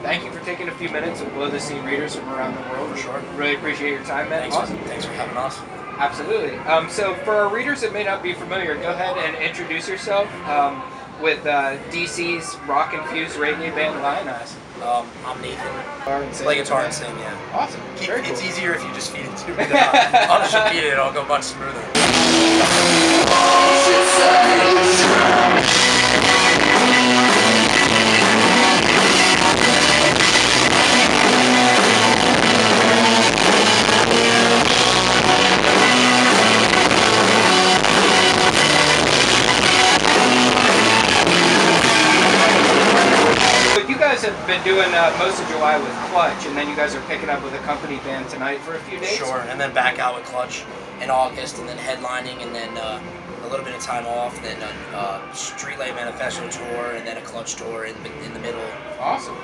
thank you for taking a few minutes with Below the Scene readers from around the world. For sure. Really appreciate your time, man. Thanks for having us. Absolutely. So for our readers that may not be familiar, go ahead and introduce yourself with DC's rock-infused reggae band Lionize. I'm Nathan. Play guitar and sing, yeah. Awesome. It's easier if you just feed it to me. I'll just repeat it, it'll go much smoother. You guys have been doing most of July with Clutch, and then you guys are picking up with a company band tonight for a few days? Sure, and then back out with Clutch in August, and then headlining, and then a little bit of time off, then a Streetlight Manifesto tour, and then a Clutch tour in the middle. Awesome.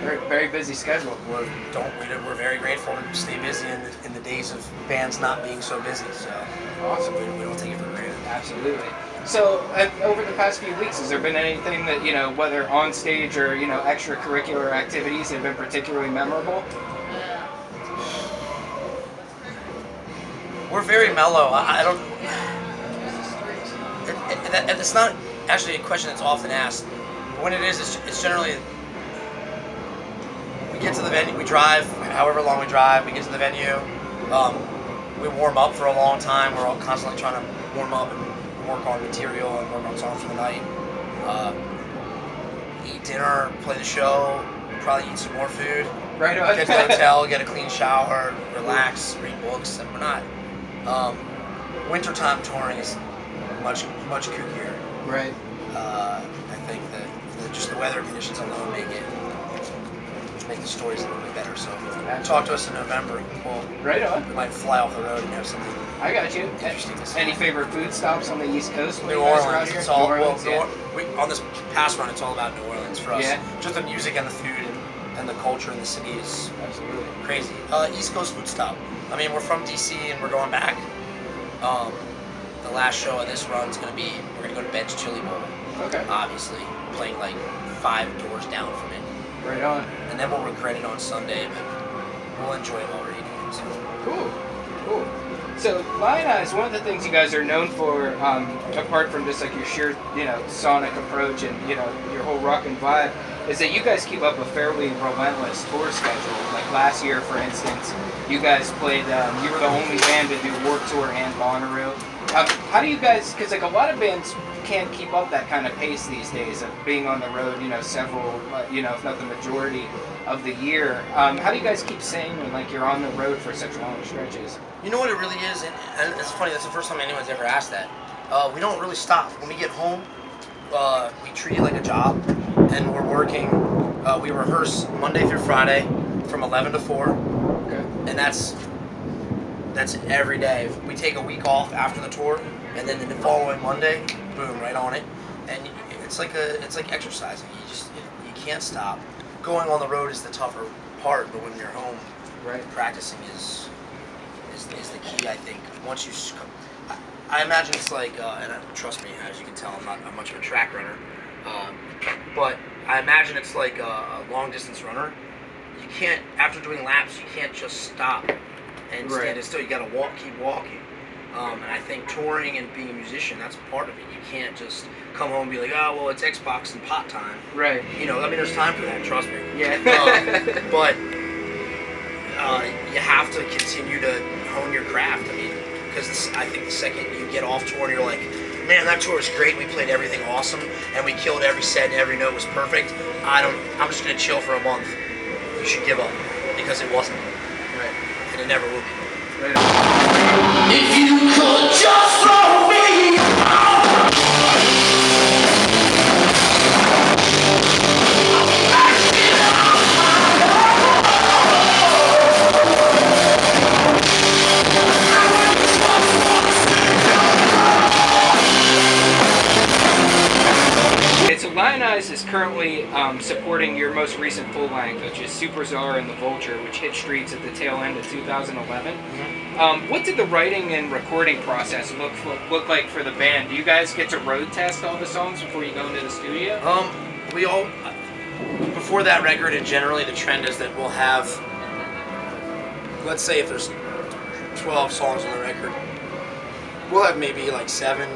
Very, very busy schedule. We're very grateful to stay busy in the days of bands not being so busy, so awesome. We don't take it for granted. Absolutely. So, over the past few weeks, has there been anything that, whether on stage or, extracurricular activities that have been particularly memorable? We're very mellow. I don't... It's not actually a question that's often asked. When it is, it's generally... We get to the venue, we drive, however long we drive, we get to the venue. We warm up for a long time. We're all constantly trying to warm up and work on material and work on songs for the night. Eat dinner, play the show, probably eat some more food. Right on. Get to the hotel, get a clean shower, relax, read books, and we're not. Wintertime touring is much kookier. Right. I think that just the weather conditions alone make the stories a little bit better. So talk to us in November. Right on. We might fly off the road and have something. I got you. Interesting to see. Any favorite food stops on the East Coast? New Orleans. It's all on this past run. It's all about New Orleans for us. Yeah. Just the music and the food and the culture in the city is absolutely crazy. East Coast food stop. I mean, we're from DC and we're going back. The last show of this run is going to be, we're going to go to Ben's Chili Bowl. Okay. Obviously, playing like 5 doors down from it. Right on. And then we'll regret it on Sunday, but we'll enjoy it while we're eating it. So. Cool. So Lionize, one of the things you guys are known for, apart from just like your sheer, sonic approach and your whole rockin' vibe, is that you guys keep up a fairly relentless tour schedule. Like last year, for instance, you guys played. You were the only band to do Warped Tour and Bonnaroo. How do you guys? Because like a lot of bands can't keep up that kind of pace these days of being on the road. Several, if not the majority of the year. How do you guys keep saying when like you're on the road for such long stretches? You know what it really is, and it's funny. That's the first time anyone's ever asked that. We don't really stop. When we get home, we treat it like a job, and we're working. We rehearse Monday through Friday from 11 to 4. Okay. And that's every day. We take a week off after the tour, and then the following Monday, boom, right on it. And it's like exercising. You can't stop. Going on the road is the tougher part, but when you're home, right, practicing is the key. I think once you, I imagine it's like, and trust me, as you can tell, I'm not much of a track runner, but I imagine it's like a long distance runner. You can't, after doing laps, you can't just stop and stand still. You gotta keep walking. And I think touring and being a musician, that's part of it. You can't just come home and be like, oh, well, it's Xbox and pot time. Right. There's time for that, trust me. Yeah. But you have to continue to hone your craft. I mean, because I think the second you get off tour and you're like, man, that tour was great, we played everything awesome, and we killed every set and every note was perfect, I'm just gonna chill for a month. You should give up, because it wasn't. Right. And it never will be. Right. If you could just throw me So Lionize is currently supporting your most recent full length, which is Super Czar and the Vulture, which hit streets at the tail end of 2011. Mm-hmm. What did the writing and recording process look like for the band? Do you guys get to road test all the songs before you go into the studio? for that record, and generally the trend is that we'll have, let's say if there's 12 songs on the record, we'll have maybe like 7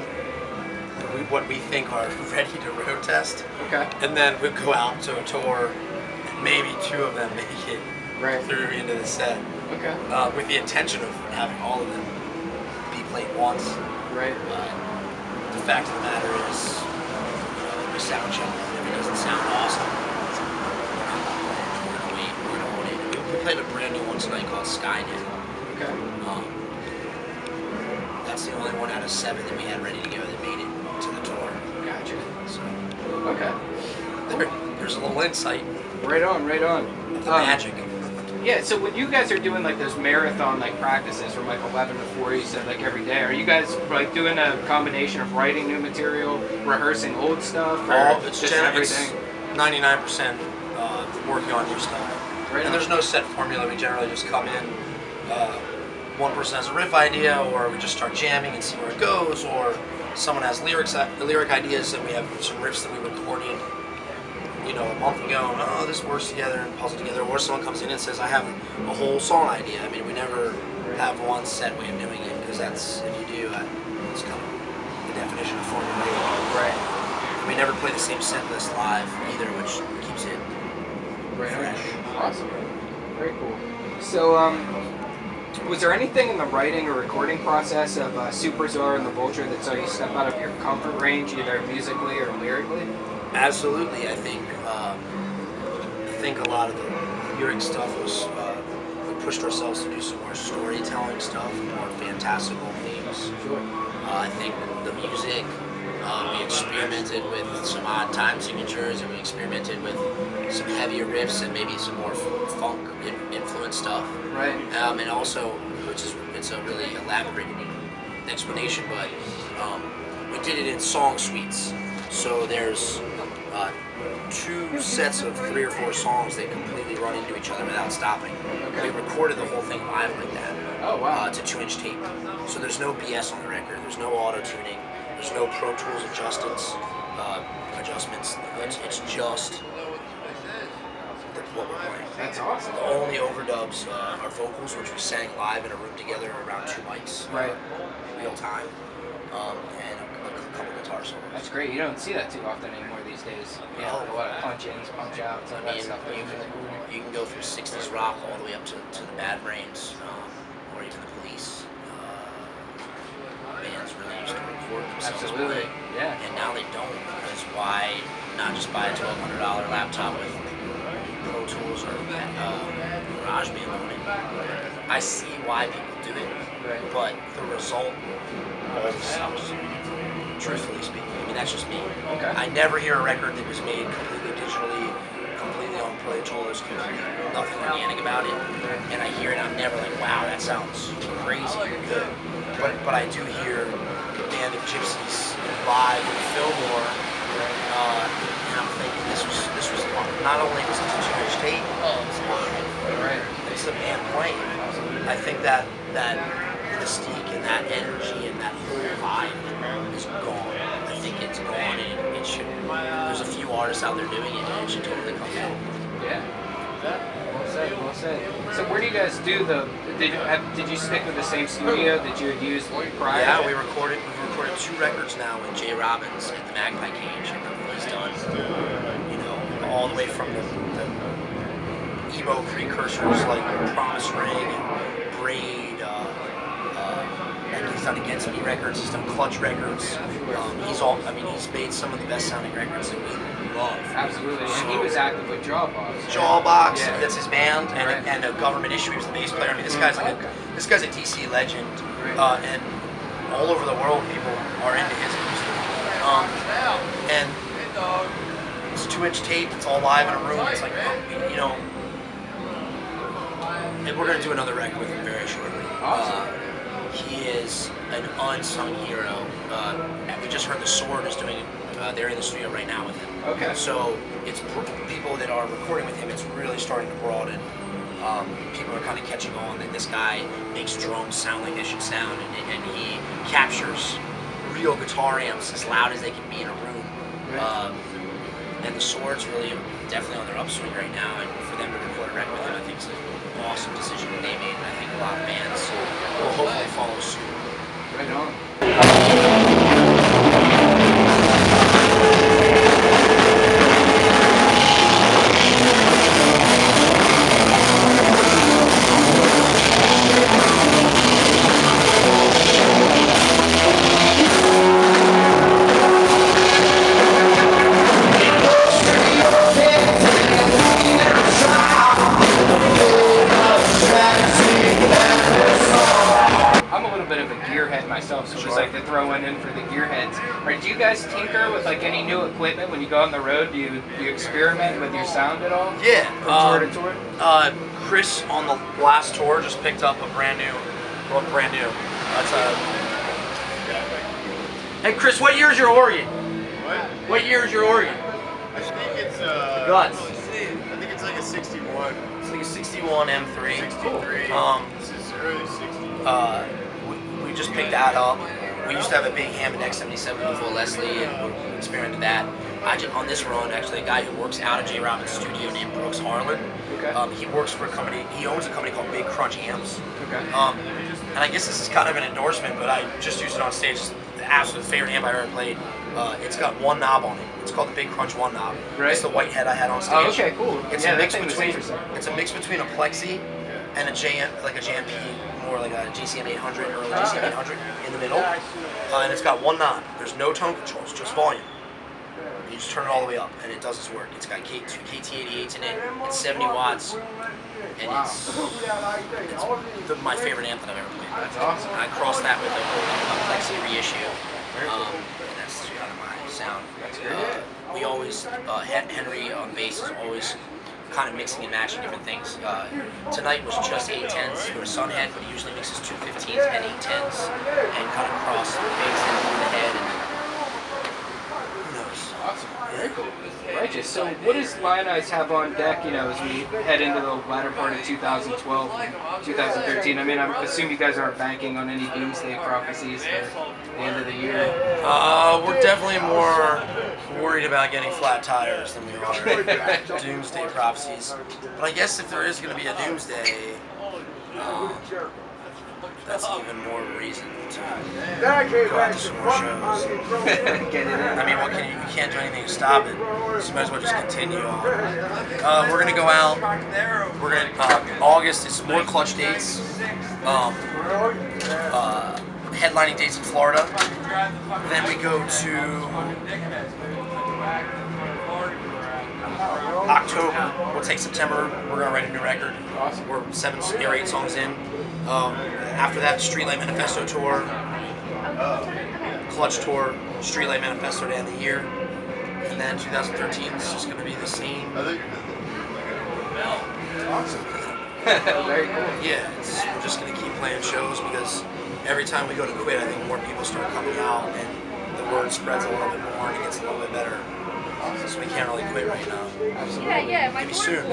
what we think are ready to road test. Okay. And then we'll go out to a tour, and maybe 2 of them make it Right. through into the set. Okay. With the intention of having all of them be played once. Right. The fact of the matter is, we sound check, if it doesn't sound awesome, we're gonna wait, we're gonna hold it. We played a brand new one tonight called Skynet. Okay. That's the only one out of 7 that we had ready to go that made it to the tour. Gotcha. So Okay. there's a little insight Right on. Right on. of the magic. Yeah, so when you guys are doing like those marathon like practices from like 11 to 4, you said like every day, are you guys like doing a combination of writing new material, rehearsing old stuff, or It's just everything? 99% working on new stuff. Right And on. there's no set formula. We generally just come in. One person has a riff idea, or we just start jamming and see where it goes, or someone has lyric ideas, and we have some riffs that we recorded, a month ago, and this works together and puzzle together. Or someone comes in and says, I have a whole song idea. I mean, we never have one set way of doing it, because that's, if you do, it's kind of the definition of formulaic. Right. We never play the same set list live either, which keeps it Right. fresh. Awesome. Very cool. So, was there anything in the writing or recording process of Super Czar and the Vulture that saw you step out of your comfort range, either musically or lyrically? Absolutely, I think a lot of the lyric stuff was we pushed ourselves to do some more storytelling stuff, more fantastical themes. Sure. I think the music, we experimented with some odd time signatures, and we experimented with some heavier riffs and maybe some more funk influence stuff. Right. And also, it's a really elaborate explanation, but we did it in song suites. So there's 2 sets of 3 or 4 songs that completely run into each other without stopping. Okay. We recorded the whole thing live like that. Oh, wow. To 2-inch tape. So there's no BS on the record. There's no auto-tuning. There's no Pro Tools adjustments. It's just what we're playing. That's awesome. The only overdubs are vocals, which we sang live in a room together around 2 mics, Right. real time, and a couple guitar solos. That's great. You don't see that too often anymore these days. Yeah, No. a lot of punch-ins, punch-outs, all I that mean, stuff. you can go through 60s rock all the way up to the Bad Brains, or even the Police. Bands really used to record themselves. Absolutely. Yeah. And now they don't, because why not just buy a $1,200 laptop with Pro Tools or GarageBand on it? I see why people do it, Right. but the result always sucks. Truthfully speaking, I mean, that's just me. Okay. I never hear a record that was made completely digitally, completely on Pro Tools, nothing organic about it, and I hear it, I'm never like, wow, that sounds crazy good. But I do hear the band of Gypsies live in Fillmore, and I'm thinking this was not only was it a 2-inch tape, it's live. Right. It's the band playing. I think that mystique and that energy and that whole vibe is gone. I think it's gone, and it should. There's a few artists out there doing it, and it should totally come out. Yeah. Well said. Well said. So where do you guys do the? Did you stick with the same studio that you had used prior? Yeah, we've recorded 2 records now with Jay Robbins at the Magpie Cage, and he's done, all the way from the emo precursors like Promise Ring and Braid. And he's done Against Me records. He's done Clutch records. He's made some of the best sounding records that we love. Absolutely. And he was active with Jawbox. Jawbox, Yeah. that's his band, and, Right. and a Government Issue, he was the bass player. I mean, this guy's a DC legend, Right. and all over the world people are into his music. And it's 2-inch tape. It's all live in a room. It's like, and we're gonna do another record with him very shortly. Awesome. He is an unsung hero. We just heard The Sword is doing it. They're in the studio right now with him. Okay. So it's people that are recording with him. It's really starting to broaden. People are kind of catching on that this guy makes drums sound like they should sound, and he captures real guitar amps as loud as they can be in a room. And The Sword's really definitely on their upswing right now, and for them to record a record with him, I think it's an awesome decision that they made, and I think a lot of bands will hopefully follow suit. Right on. Myself, so just like to throw one in for the gearheads. Right, do you guys tinker with like any new equipment when you go on the road? Do you experiment with your sound at all? Yeah. From tour to tour? Chris on the last tour just picked up a brand new. That's Hey Chris, what year is your organ? What year is your organ? I think it's Guts. I think it's like a 61. It's like a 61 M3. 63. This is early 60s. We just picked that up. We used to have a big Hammond X77 before Leslie, and we experimented that. On this run, actually, a guy who works out of J. Robbins' studio named Brooks Harlan. Okay. He works for a company. He owns a company called Big Crunch Amps. Okay. And I guess this is kind of an endorsement, but I just used it on stage. It's the absolute favorite amp I ever played. It's got one knob on it. It's called the Big Crunch One Knob. Right. It's the white head I had on stage. Oh, okay, cool. It's yeah, a mix that thing was between interesting. it's a mix between a Plexi and a JMP, more like a GCM 800 or a GCM 800 in the middle. And it's got one knob. There's no tone controls, just volume. You just turn it all the way up, and it does its work. It's got two KT88s in it. It's 70 watts, and it's my favorite amp that I've ever played. That's awesome. And I crossed that with a Plexi reissue, and that's kind of my sound. That's great. We always, Henry on bass is always kind of mixing and matching different things. Tonight was just 810s for a Sunhead, but he usually mixes 215s and 810s and kind of cross the bass and the head. And who knows? Awesome. Very cool. Righteous. So what does Lionize have on deck, you know, as we head into the latter part of 2012 and 2013? I mean, I assume you guys aren't banking on any doomsday prophecies for the end of the year. We're definitely more worried about getting flat tires than we are doomsday prophecies. But I guess if there is going to be a doomsday, that's even more reason to go out to some more shows. Get it in. I mean, what can you can't do anything to stop it. So you might as well just continue on. We're gonna go out. We're gonna August is more Clutch dates. Headlining dates in Florida. Then we go to October. We'll take September. We're gonna write a new record. Awesome. We're 7 or 8 songs in. After that, Streetlight Manifesto tour, Clutch tour, Streetlight Manifesto to end the year, and then 2013 is just going to be the same. Awesome. Very cool. Yeah, we're just going to keep playing shows because every time we go to quit, I think more people start coming out and the word spreads a little bit more and it gets a little bit better. So we can't really quit right now. Absolutely. Maybe soon. I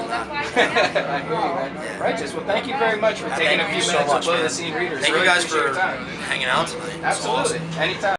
hear you, man. Righteous. Well, thank you very much for taking a few minutes to blow the scene readers. Thank really you guys appreciate for your time. hanging out tonight. Absolutely. Anytime.